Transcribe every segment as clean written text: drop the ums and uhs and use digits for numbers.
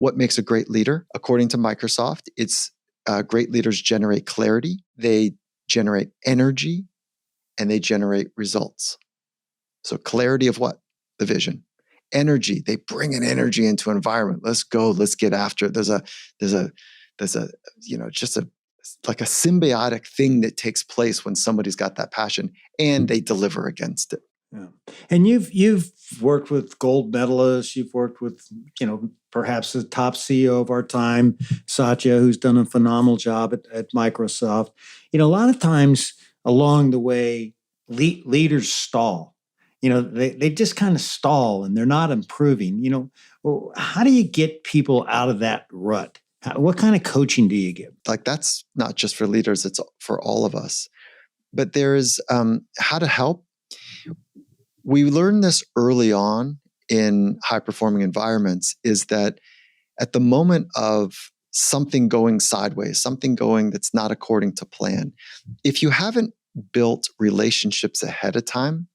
What makes a great leader? According to Microsoft, it's great leaders generate clarity, they generate energy, and they generate results. So clarity of what? The vision. Energy, they bring an energy into an environment. Let's go, let's get after it. There's a just like a symbiotic thing that takes place when somebody's got that passion, and they deliver against it. Yeah. And you've worked with gold medalists, you've worked with, perhaps the top CEO of our time, Satya, who's done a phenomenal job at Microsoft. A lot of times along the way, leaders stall. They just kind of stall and they're not improving. How do you get people out of that rut? What kind of coaching do you give? Like, that's not just for leaders, it's for all of us. But there's how to help. We learned this early on in high-performing environments, is that at the moment of something going sideways, something going that's not according to plan, if you haven't built relationships ahead of time,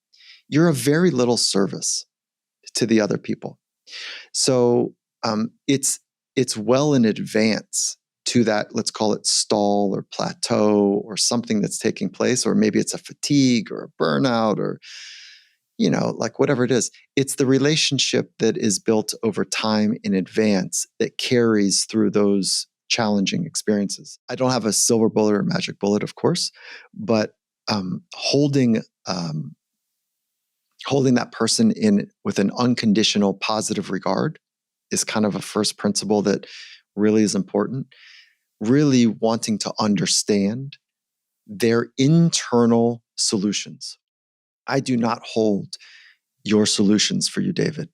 you're of very little service to the other people. So it's well in advance to that, let's call it stall or plateau or something that's taking place, or maybe it's a fatigue or a burnout or like whatever it is. It's the relationship that is built over time in advance that carries through those challenging experiences. I don't have a silver bullet or magic bullet, of course, but holding that person in with an unconditional positive regard is kind of a first principle that really is important. Really wanting to understand their internal solutions. I do not hold your solutions for you, David.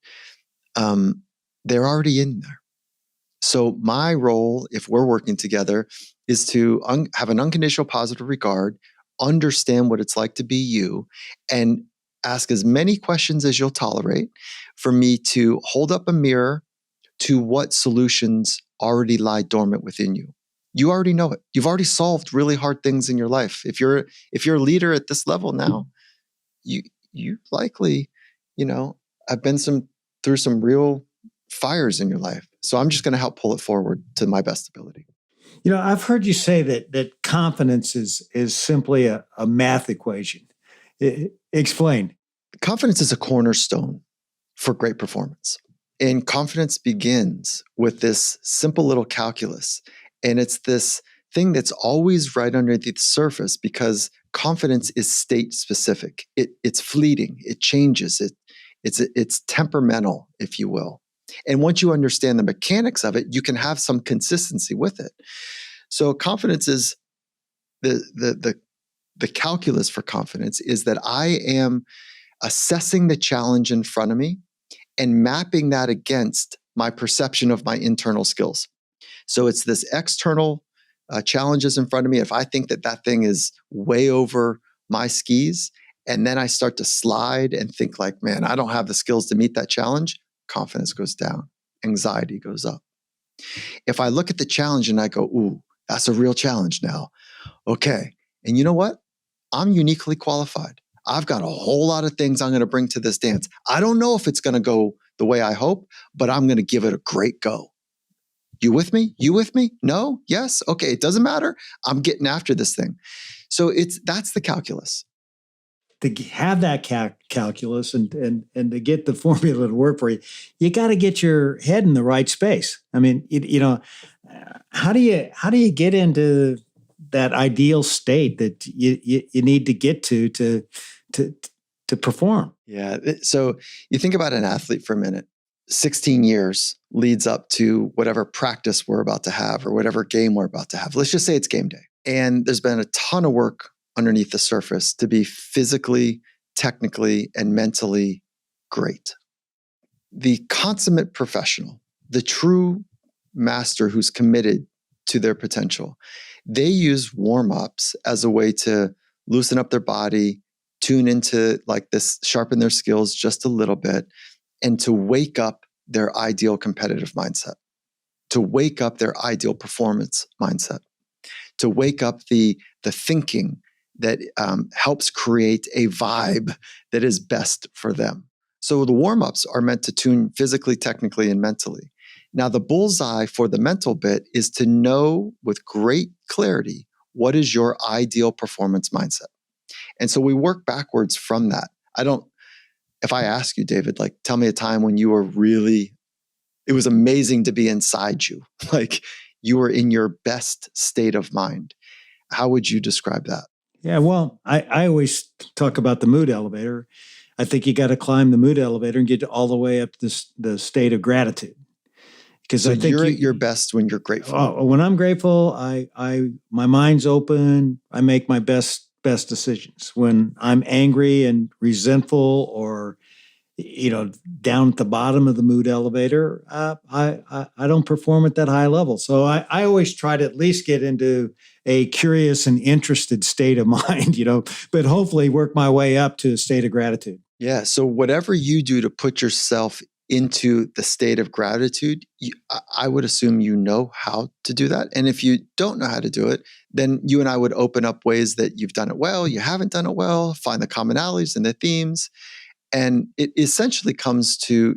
They're already in there. So my role, if we're working together, is to have an unconditional positive regard, understand what it's like to be you, and ask as many questions as you'll tolerate for me to hold up a mirror to what solutions already lie dormant within you. You already know it. You've already solved really hard things in your life. If you're a leader at this level now, you likely, have been through some real fires in your life. So I'm just going to help pull it forward to my best ability. I've heard you say that confidence is simply a math equation. Explain. Confidence is a cornerstone for great performance. And confidence begins with this simple little calculus. And it's this thing that's always right underneath the surface, because confidence is state specific. It's fleeting. It changes. It's temperamental, if you will. And once you understand the mechanics of it, you can have some consistency with it. So confidence is the calculus for confidence is that I am assessing the challenge in front of me and mapping that against my perception of my internal skills. So it's this external challenges in front of me. If I think that thing is way over my skis, and then I start to slide and think like, man, I don't have the skills to meet that challenge, confidence goes down, anxiety goes up. If I look at the challenge and I go, ooh, that's a real challenge now. Okay. And you know what? I'm uniquely qualified. I've got a whole lot of things I'm going to bring to this dance. I don't know if it's going to go the way I hope, but I'm going to give it a great go. You with me? You with me? No? Yes? Okay. It doesn't matter. I'm getting after this thing. So that's the calculus. To have that calculus and to get the formula to work for you, you got to get your head in the right space. I mean, how do you get into that ideal state that you need to get to perform? Yeah. So you think about an athlete for a minute. 16 years leads up to whatever practice we're about to have or whatever game we're about to have. Let's just say it's game day. And there's been a ton of work underneath the surface to be physically, technically, and mentally great. The consummate professional, the true master who's committed to their potential, they use warm-ups as a way to loosen up their body, tune into like this, sharpen their skills just a little bit, and to wake up their ideal competitive mindset, to wake up their ideal performance mindset, to wake up the thinking that helps create a vibe that is best for them. So the warm-ups are meant to tune physically, technically, and mentally. Now, the bullseye for the mental bit is to know with great clarity what is your ideal performance mindset. And so we work backwards from that. If I ask you, David, like, tell me a time when you were really, it was amazing to be inside you, like you were in your best state of mind. How would you describe that? Yeah, well, I always talk about the mood elevator. I think you got to climb the mood elevator and get all the way up to the state of gratitude. Because I think you're at your best when you're grateful. When I'm grateful, my mind's open. I make my best decisions. When I'm angry and resentful, or down at the bottom of the mood elevator, I don't perform at that high level. So I always try to at least get into a curious and interested state of mind, but hopefully work my way up to a state of gratitude. Yeah. So whatever you do to put yourself into the state of gratitude, I would assume you know how to do that. And if you don't know how to do it, then you and I would open up ways that you've done it well, you haven't done it well, find the commonalities and the themes. And it essentially comes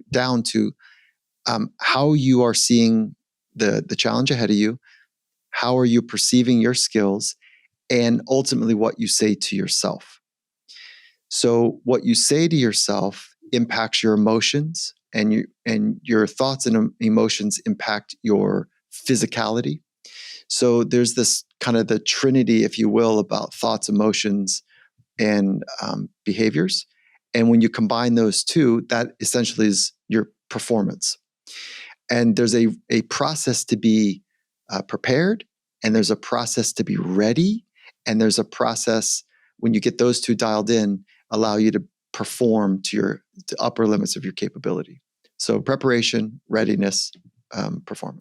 down to how you are seeing the challenge ahead of you, how are you perceiving your skills, and ultimately what you say to yourself. So what you say to yourself impacts your emotions, and your thoughts and emotions impact your physicality. So there's this kind of the Trinity, if you will, about thoughts, emotions, and behaviors. And when you combine those two, that essentially is your performance. And there's a process to be prepared, and there's a process to be ready, and there's a process, when you get those two dialed in, allow you to perform to upper limits of your capability. So preparation, readiness, performance.